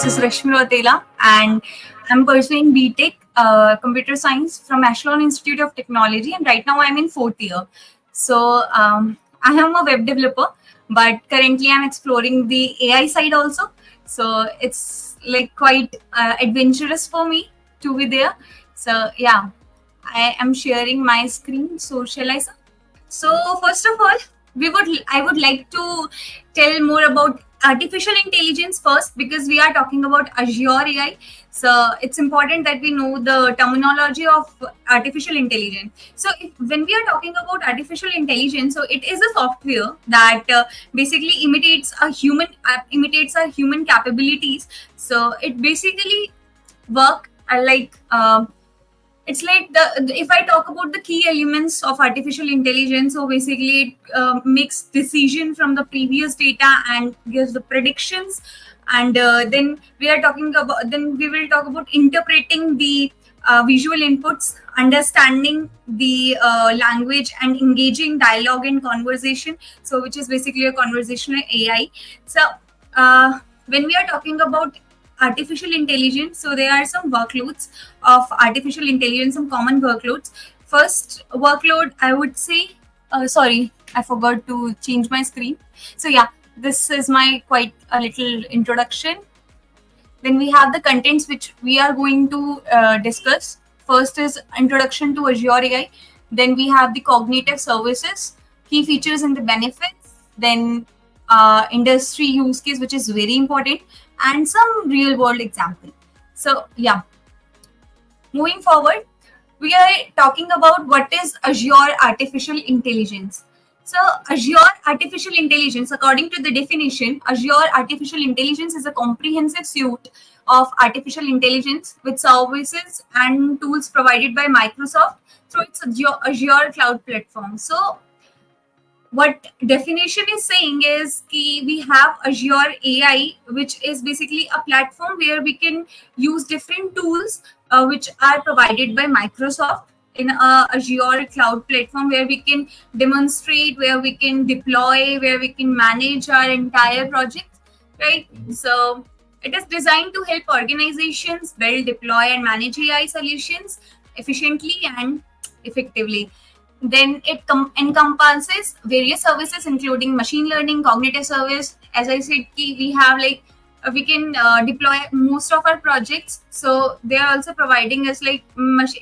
is Rashmi Vatela, and I'm pursuing BTech Computer Science from Echelon Institute of Technology, and right now I'm in fourth year. So I am a web developer, but currently I'm exploring the AI side also. So it's like quite adventurous for me to be there. So yeah, I am sharing my screen. So shall I? So first of all, I would like to tell more about artificial intelligence first because we are talking about Azure AI. So it's important that we know the terminology of artificial intelligence. So when we are talking about artificial intelligence, so it is a software that basically imitates our human capabilities. So it basically work it's like if I talk about the key elements of artificial intelligence, so basically it makes decision from the previous data and gives the predictions, and then we will talk about interpreting the visual inputs, understanding the language, and engaging dialogue and conversation, so which is basically a conversational AI. So when we are talking about artificial intelligence, so there are some workloads of artificial intelligence, some common workloads. First workload, I would say, sorry, I forgot to change my screen. So yeah, this is my quite a little introduction. Then we have the contents which we are going to discuss. First is introduction to Azure AI. Then we have the cognitive services, key features and the benefits. Then industry use case, which is very important, and some real world example. So yeah, moving forward, we are talking about what is Azure Artificial Intelligence. So, Azure Artificial Intelligence, according to the definition, Azure Artificial Intelligence is a comprehensive suite of artificial intelligence with services and tools provided by Microsoft through its Azure cloud platform. So, what definition is saying is we have Azure AI, which is basically a platform where we can use different tools which are provided by Microsoft in a Azure cloud platform, where we can demonstrate, where we can deploy, where we can manage our entire project, right? So it is designed to help organizations build, deploy, and manage AI solutions efficiently and effectively. Then it encompasses various services, including machine learning, cognitive service. As I said, we have we can deploy most of our projects. So they are also providing us like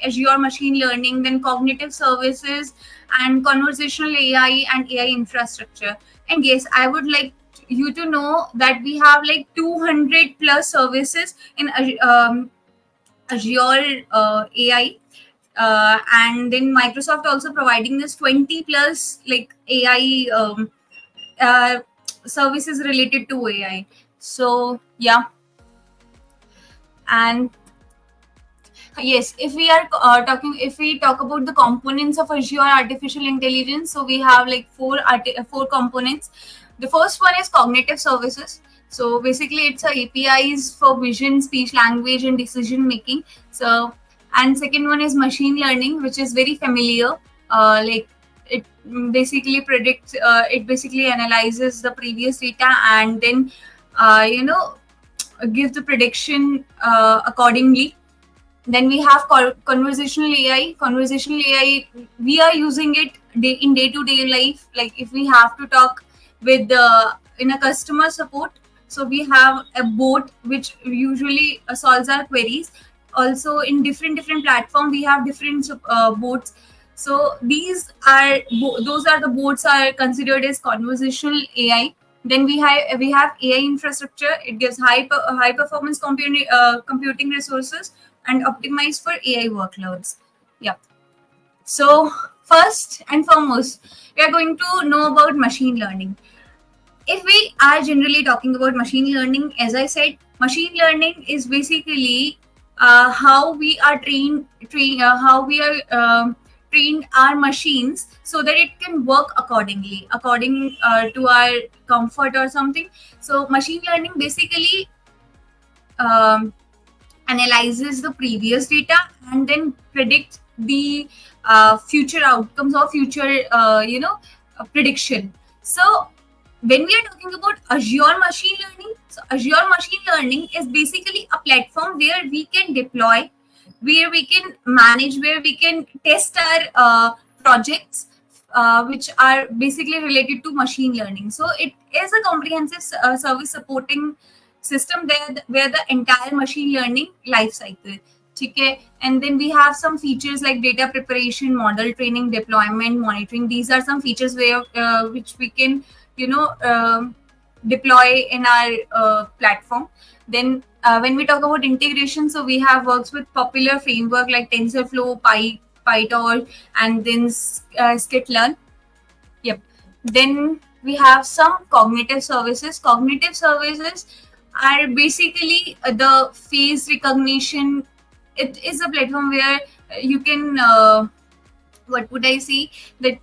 Azure machine learning, then cognitive services, and conversational AI and AI infrastructure. And yes, I would like you to know that we have like 200 plus services in Azure AI, and then Microsoft also providing this 20 plus like AI uh, services related to AI. So yeah, and yes, if we talk about the components of Azure Artificial Intelligence, so we have like four components. The first one is cognitive services. So basically, it's a APIs for vision, speech, language, and decision making. So, and second one is machine learning, which is very familiar. Like it basically predicts, it basically analyzes the previous data and then, you know, give the prediction accordingly. Then we have conversational AI. Conversational AI, we are using it in day-to-day life. Like if we have to talk with in a customer support, so we have a bot which usually solves our queries. Also, in different platform, we have different bots. So those are the bots are considered as conversational AI. Then we have AI infrastructure. It gives high performance computing resources and optimized for AI workloads. Yeah. So first and foremost, we are going to know about machine learning. If we are generally talking about machine learning, as I said, machine learning is basically how we are trained our machines so that it can work according to our comfort or something. So machine learning basically um, analyzes the previous data and then predicts the future outcomes or future prediction. So when we are talking about Azure machine learning, so Azure machine learning is basically a platform where we can deploy, where we can manage, where we can test our projects, which are basically related to machine learning. So it is a comprehensive service supporting system there where the entire machine learning life cycle. Okay. And then we have some features like data preparation, model training, deployment, monitoring. These are some features where which we can, you know, deploy in our platform. Then when we talk about integration, so we have works with popular framework like TensorFlow, PyTorch, and then Skitlearn. Yep. Then we have some cognitive services. Cognitive services are basically the face recognition. It is a platform where you can what would I say, that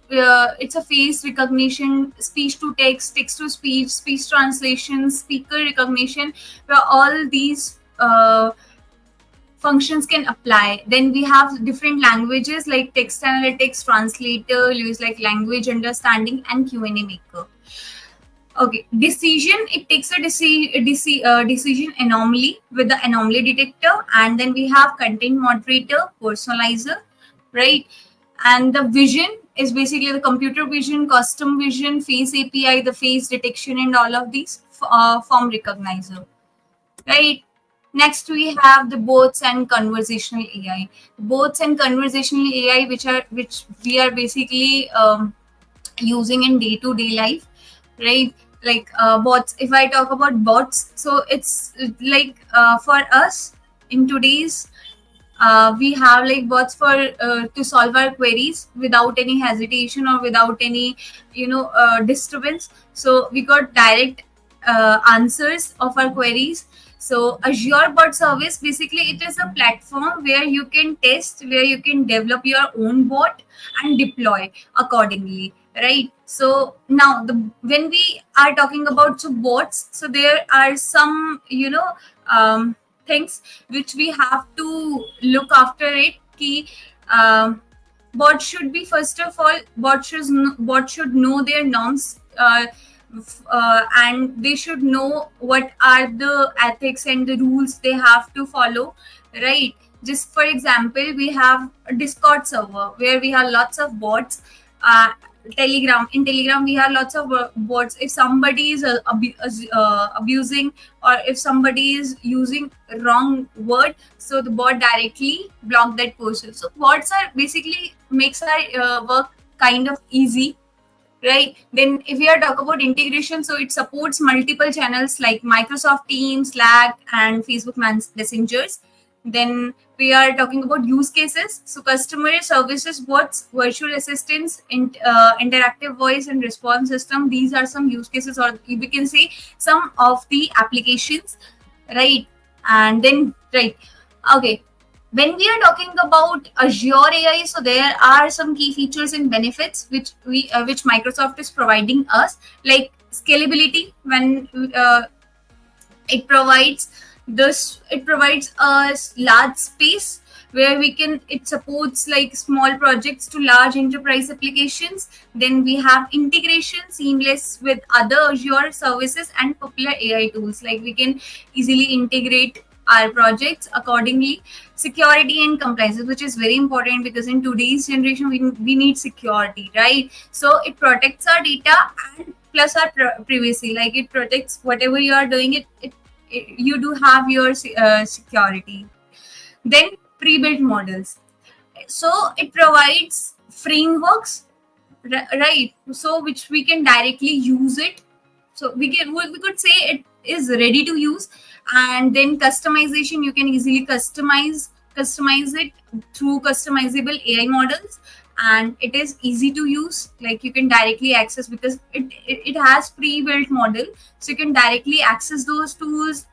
it's a face recognition, speech to text, text to speech, speech translation, speaker recognition, where all these functions can apply. Then we have different languages like text analytics, translator, use like language understanding, and Q&A maker. Okay, decision. It takes a decision anomaly with the anomaly detector, and then we have content moderator, personalizer, right? And the vision is basically the computer vision, custom vision, face API, the face detection, and all of these form recognizer, right? Next, we have the bots and conversational AI. Bots and conversational AI, which we are basically using in day-to-day life, right? Like bots. If I talk about bots, so it's like for us in today's we have like bots for to solve our queries without any hesitation or without any disturbance. So we got direct answers of our queries. So Azure Bot Service, basically it is a platform where you can test, where you can develop your own bot and deploy accordingly, right? So now when we are talking about bots, so there are some things which we have to look after it. Ki, bot should be, first of all, bot should know their norms, and they should know what are the ethics and the rules they have to follow, right? Just for example, we have a Discord server where we have lots of bots. Telegram, in Telegram we have lots of bots. If somebody is abusing, or if somebody is using wrong word, so the bot directly block that person. So bots are basically makes our work kind of easy, right? Then if we are talk about integration, so it supports multiple channels like Microsoft Teams, Slack, and Facebook Messengers. Then we are talking about use cases, so customer services bots, virtual assistants, interactive voice and response system. These are some use cases, or we can say some of the applications, right? And then, right, okay, when we are talking about Azure AI, so there are some key features and benefits which Microsoft is providing us, like scalability. When it provides a large space where we can, it supports like small projects to large enterprise applications. Then we have integration seamless with other Azure services and popular AI tools, like we can easily integrate our projects accordingly. Security and compliance, which is very important because in today's generation we need security, right? So it protects our data and plus our privacy, like it protects whatever you are doing, you do have your security. Then pre-built models, so it provides frameworks, right? So which we can directly use it. So we could say it is ready to use. And then customization, you can easily customize it through customizable AI models, and it is easy to use, like you can directly access because it has pre-built model, so you can directly access those tools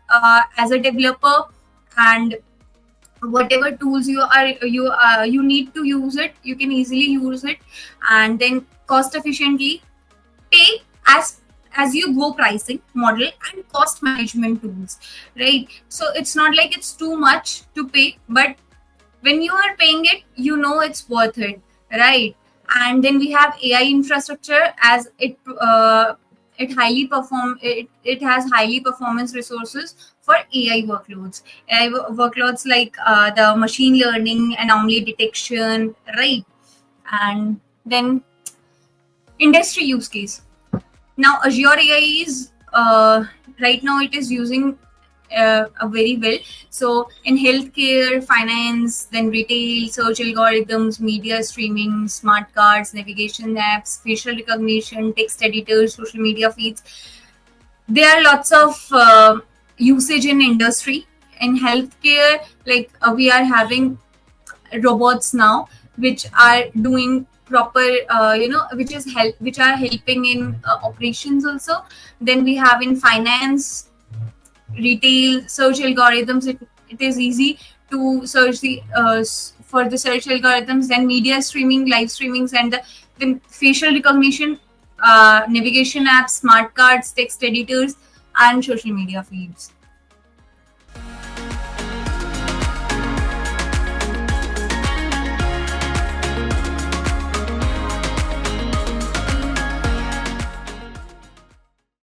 as a developer. And whatever tools you need to use it, you can easily use it. And then cost efficiently, pay as you go pricing model and cost management tools, right? So it's not like it's too much to pay, but when you are paying it, it's worth it, right? And then we have AI infrastructure, as it has highly performance resources for AI workloads. Workloads like the machine learning, anomaly detection, right? And then industry use case. Now Azure AI is right now it is using a very well. So in healthcare, finance, then retail, search algorithms, media streaming, smart cards, navigation apps, facial recognition, text editors, social media feeds. There are lots of usage in industry. In healthcare, like we are having robots now which are doing proper which are helping in operations also. Then we have in finance, retail, search algorithms. It is easy to search for the search algorithms. Then media streaming, live streamings, and then facial recognition, navigation apps, smart cards, text editors, and social media feeds.